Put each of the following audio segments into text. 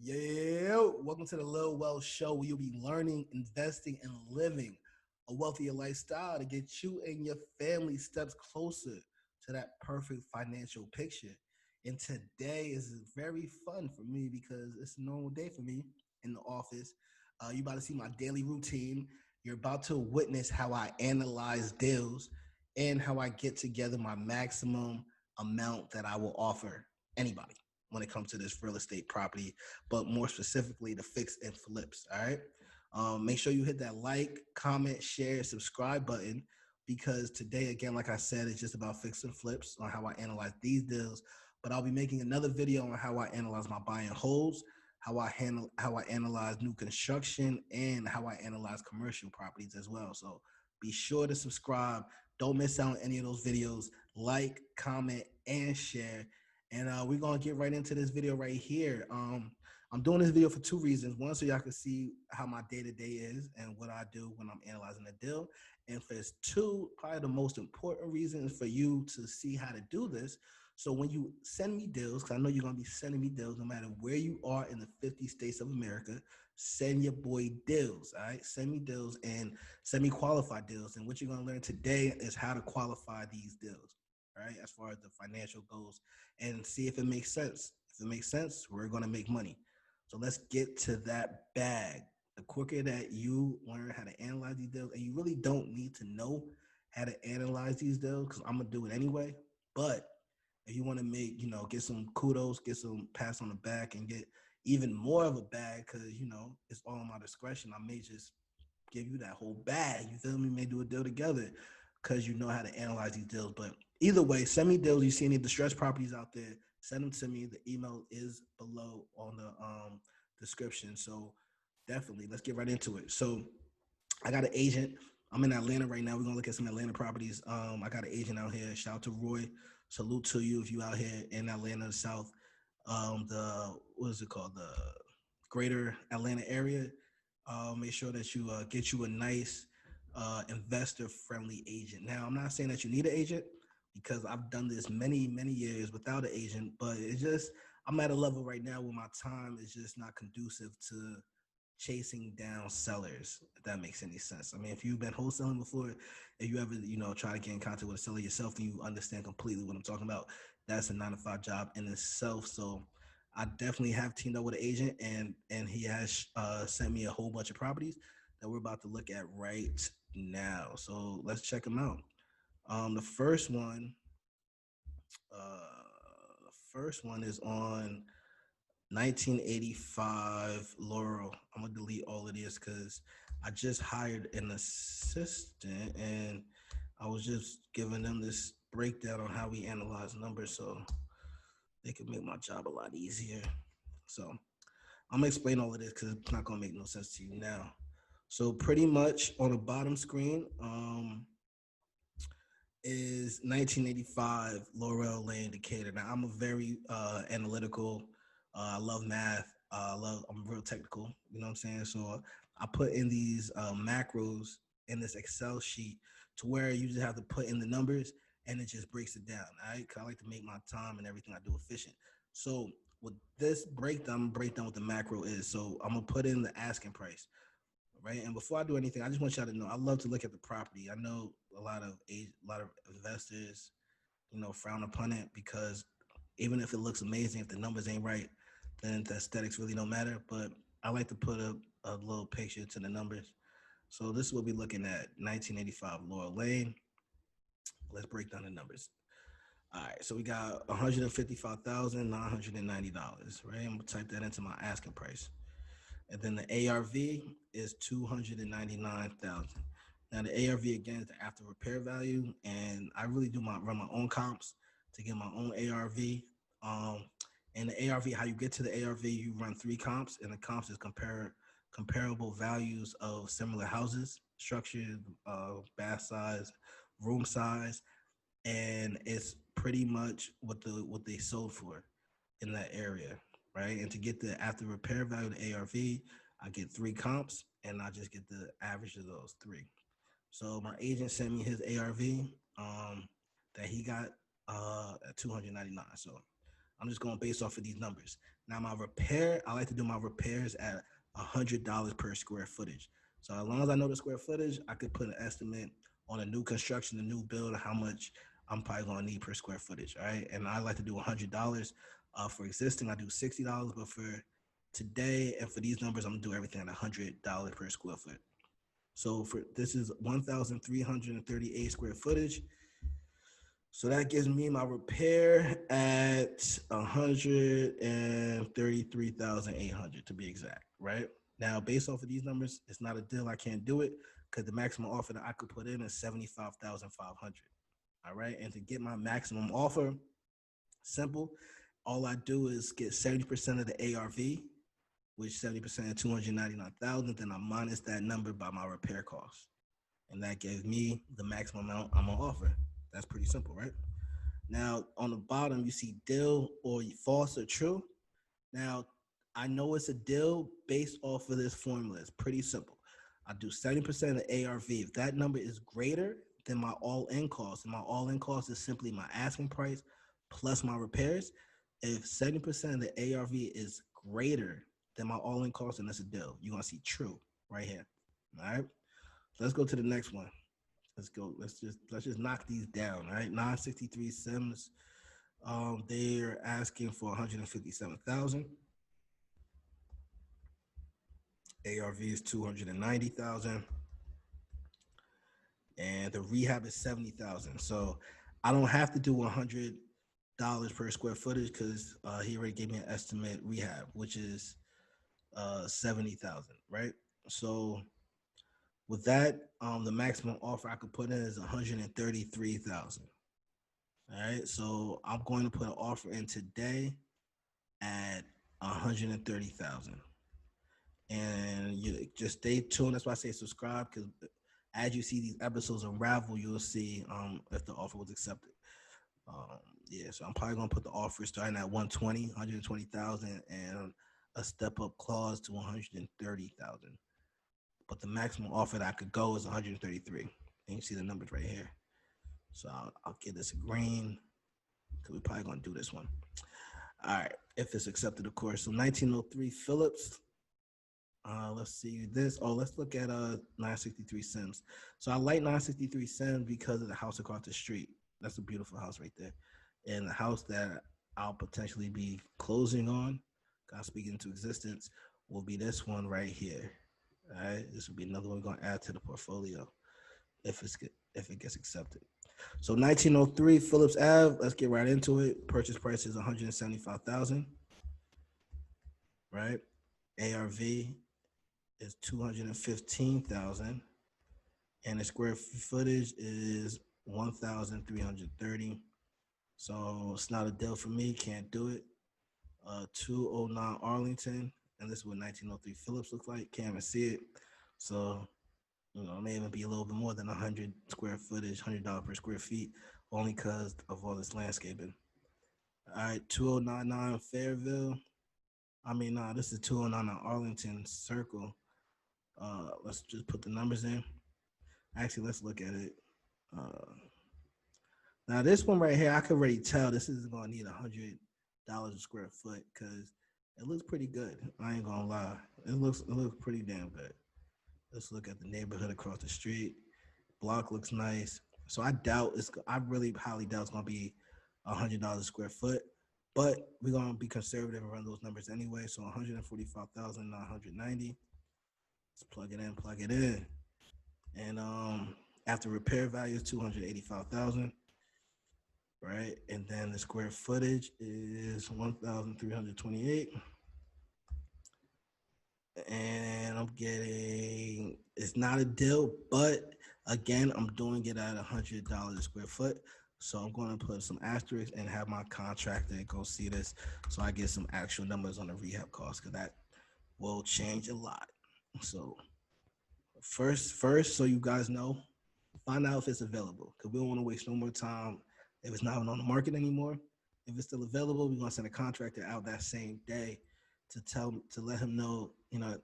Yeah, welcome to the Lil Wealth Show, where you'll be learning, investing, and living a wealthier lifestyle to get you and your family steps closer to that perfect financial picture. And today is very fun for me because it's a normal day for me in the office. You about to see my daily routine. You're about to witness how I analyze deals and how I get together my maximum amount that I will offer anybody when it comes to this real estate property, but more specifically the fix and flips. All right. Make sure you hit that like, comment, share, subscribe button because today, again, like I said, it's just about fix and flips on how I analyze these deals. But I'll be making another video on how I analyze my buy and holds, how I analyze new construction, and how I analyze commercial properties as well. So be sure to subscribe. Don't miss out on any of those videos. Like, comment, and share. And we're gonna get right into this video right here. I'm doing this video for two reasons. One, so y'all can see how my day-to-day is and what I do when I'm analyzing a deal. And for two, probably the most important reason is for you to see how to do this. So when you send me deals, because I know you're gonna be sending me deals no matter where you are in the 50 states of America, send your boy deals. All right. Send me deals and send me qualified deals. And what you're gonna learn today is how to qualify these deals. Right, as far as the financial goes, and see if it makes sense. If it makes sense, we're going to make money. So let's get to that bag. The quicker that you learn how to analyze these deals, and you really don't need to know how to analyze these deals because I'm going to do it anyway. But if you want to make, get some kudos, get some pats on the back, and get even more of a bag because, it's all in my discretion, I may just give you that whole bag. You feel me? May do a deal together because you know how to analyze these deals. But either way, send me deals. You see any distressed properties out there, send them to me. The email is below on the description. So definitely, let's get right into it. So I got an agent. I'm in Atlanta right now. We're gonna look at some Atlanta properties. I got an agent out here. Shout out to Roy. Salute to you if you out here in Atlanta South. The what is it called? The Greater Atlanta area. Make sure that you get you a nice investor friendly agent. Now, I'm not saying that you need an agent because I've done this many years without an agent, but it's just I'm at a level right now where my time is just not conducive to chasing down sellers, if that makes any sense. I mean, if you've been wholesaling before, if you ever, try to get in contact with a seller yourself, then you understand completely what I'm talking about. That's a 9 to 5 job in itself. So I definitely have teamed up with an agent, and he has sent me a whole bunch of properties that we're about to look at right now. So let's check them out. The first one is on 1985 Laurel. I'm gonna delete all of this because I just hired an assistant and I was just giving them this breakdown on how we analyze numbers so they could make my job a lot easier. So I'm gonna explain all of this because it's not gonna make no sense to you now. So pretty much on the bottom screen is 1985 Laurel Lane Decatur. Now I'm a very analytical. I love math. I'm real technical. You know what I'm saying? So I put in these macros in this Excel sheet to where you just have to put in the numbers and it just breaks it down. All right? 'Cause I like to make my time and everything I do efficient. So with this breakdown, what the macro is. So I'm gonna put in the asking price, right? And before I do anything, I just want y'all to know I love to look at the property. I know a lot of investors, frown upon it because even if it looks amazing, if the numbers ain't right, then the aesthetics really don't matter. But I like to put a little picture to the numbers. So this is what we're looking at: 1985 Laurel Lane. Let's break down the numbers. All right, so we got $155,990, right? I'm gonna type that into my asking price. And then the ARV is 299,000. Now the ARV again is the after repair value, and I really run my own comps to get my own ARV. Um, and the ARV, how you get to the ARV, you run three comps, and the comps is comparable values of similar houses, structure, bath size, room size, and it's pretty much what they sold for in that area, right? And to get the after repair value of the ARV, I get three comps, and I just get the average of those three. So my agent sent me his ARV that he got at 299. So I'm just going based off of these numbers. Now my repair, I like to do my repairs at $100 per square footage. So as long as I know the square footage, I could put an estimate on a new construction, a new build, how much I'm probably gonna need per square footage. All right. And I like to do $100. For existing, I do $60, but for today and for these numbers, I'm gonna do everything at $100 per square foot. So for this is 1,338 square footage. So that gives me my repair at 133,800 to be exact, right? Now, based off of these numbers, it's not a deal. I can't do it because the maximum offer that I could put in is 75,500. All right. And to get my maximum offer, simple. All I do is get 70% of the ARV, which 70% of 299,000. Then I minus that number by my repair cost. And that gives me the maximum amount I'm gonna offer. That's pretty simple, right? Now on the bottom, you see deal or false or true. Now I know it's a deal based off of this formula. It's pretty simple. I do 70% of the ARV. If that number is greater than my all-in cost, and my all-in cost is simply my asking price plus my repairs. If 70% of the ARV is greater than my all-in cost, then that's a deal. You're gonna see true right here. All right. So let's go to the next one. Let's go. Let's just knock these down. All right. 963 Sims. They're asking for 157,000. ARV is 290,000, and the rehab is 70,000. So I don't have to do $100 per square footage because he already gave me an estimate rehab, which is 70,000. Right. So with that, the maximum offer I could put in is 133,000. All right, so I'm going to put an offer in today at 130,000, and you just stay tuned. That's why I say subscribe, because as you see these episodes unravel, you'll see if the offer was accepted. Yeah, so I'm probably gonna put the offer starting at 120,000, and a step up clause to 130,000. But the maximum offer that I could go is 133. And you see the numbers right here. So I'll give this a green because we're probably gonna do this one. All right, if it's accepted, of course. So 1903 Phillips. Let's see this. Oh, let's look at 963 Sims. So I like 963 Sims because of the house across the street. That's a beautiful house right there, and the house that I'll potentially be closing on, God speaking into existence, will be this one right here. All right, this will be another one we're gonna add to the portfolio if it gets accepted. So 1903 Phillips Ave. Let's get right into it. Purchase price is 175,000. Right. ARV is 215,000, and the square footage is 1,330. So it's not a deal for me. Can't do it. 209 Arlington, and this is what 1903 Phillips looks like. Can't even see it. So it may even be a little bit more than 100 square footage, $100 per square feet, only because of all this landscaping. All right, 2099 Fairville. This is 209 Arlington Circle. Let's just put the numbers in. Actually, let's look at it. Now, this one right here, I can already tell this is going to need $100 a square foot because it looks pretty good. I ain't gonna lie, it looks pretty damn good. Let's look at the neighborhood across the street. Block looks nice. So I really highly doubt it's gonna be $100 a square foot, but we're gonna be conservative and run those numbers anyway. So 145,990. Let's plug it in. And after repair value is 285,000, right? And then the square footage is 1,328. And I'm getting, it's not a deal, but again, I'm doing it at $100 a square foot. So I'm going to put some asterisks and have my contractor go see this so I get some actual numbers on the rehab cost, because that will change a lot. So first, so you guys know, find out if it's available, because we don't want to waste no more time if it's not on the market anymore. If it's still available, we're going to send a contractor out that same day to let him know,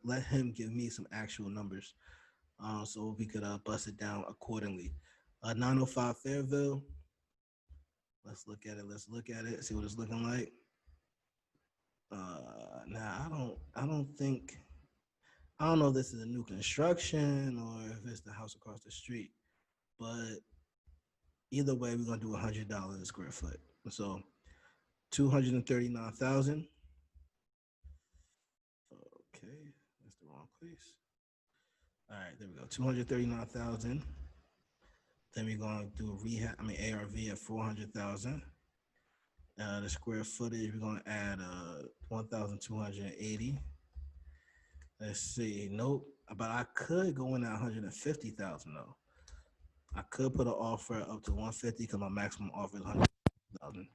let him give me some actual numbers, so we could bust it down accordingly. 905 Fairville. Let's look at it. See what it's looking like. Now I don't think I don't know if this is a new construction or if it's the house across the street, but either way, we're gonna do $100 a square foot. So 239,000. Okay, that's the wrong place. All right, there we go. 239,000. Then we're gonna do a rehab. I mean ARV at 400,000. The square footage we're gonna add 1,280. Let's see. Nope. But I could go in at 150,000 though. I could put an offer up to 150 because my maximum offer is 100,000.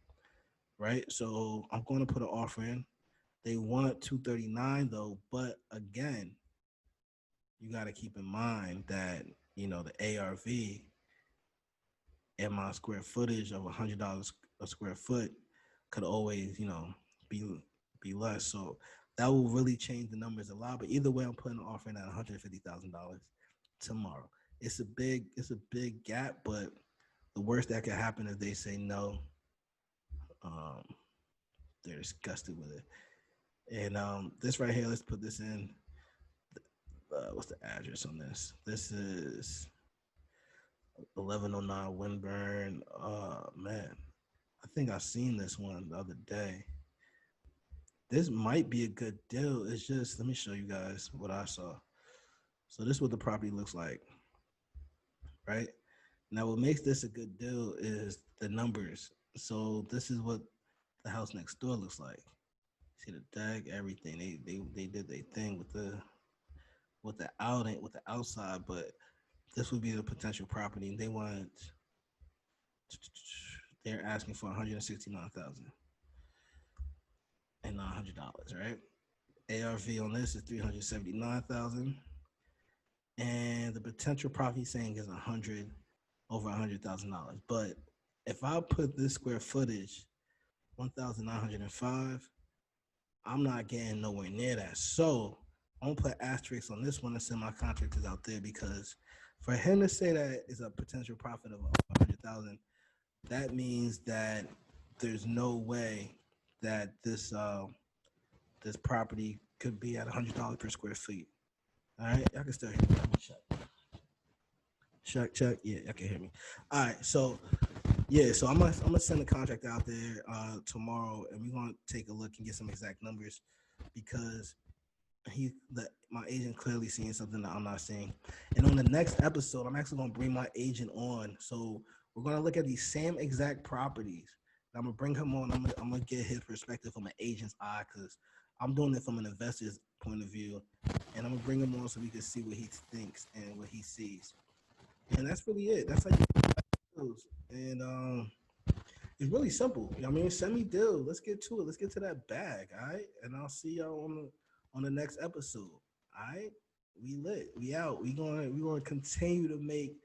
Right. So I'm going to put an offer in. They want 239 though, but again, you got to keep in mind that the ARV and my square footage of $100 a square foot could always be less. So that will really change the numbers a lot. But either way, I'm putting an offer in at $150,000 tomorrow. It's a big gap, but the worst that could happen is they say no. Um, they're disgusted with it. And this right here, let's put this in. What's the address on this? This is 1109 Winburn. Man, I think I seen this one the other day. This might be a good deal. It's just, let me show you guys what I saw. So this is what the property looks like, right? Now, what makes this a good deal is the numbers. So this is what the house next door looks like. See the deck, everything. They did their thing with the outside, but this would be the potential property. They're asking for $169,900, right? ARV on this is 379,000, and the potential profit saying is over $100,000. But if I put this square footage 1,905, I'm not getting nowhere near that. So I'm gonna put asterisks on this one and send my contractors out there, because for him to say that is a potential profit of 100,000, that means that there's no way that this property could be at $100 per square feet. All right, y'all can still hear me. Let me check. Yeah, y'all can hear me. All right, so yeah, so I'm gonna send the contract out there tomorrow, and we're gonna take a look and get some exact numbers, because my agent clearly seeing something that I'm not seeing. And on the next episode, I'm actually gonna bring my agent on. So we're gonna look at these same exact properties. And I'm gonna bring him on. I'm gonna get his perspective from an agent's eye, because I'm doing it from an investor's point of view. And I'm gonna bring him on so we can see what he thinks and what he sees. And that's really it. That's like and it's really simple. You know what I mean? Send me deal. Let's get to it. Let's get to that bag. All right. And I'll see y'all on the next episode. All right. We lit. We out. We gonna continue to make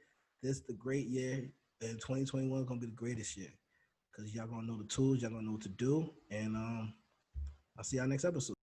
this the great year. And 2021 is gonna be the greatest year. Because y'all gonna know the tools, y'all gonna know what to do. And I'll see y'all next episode.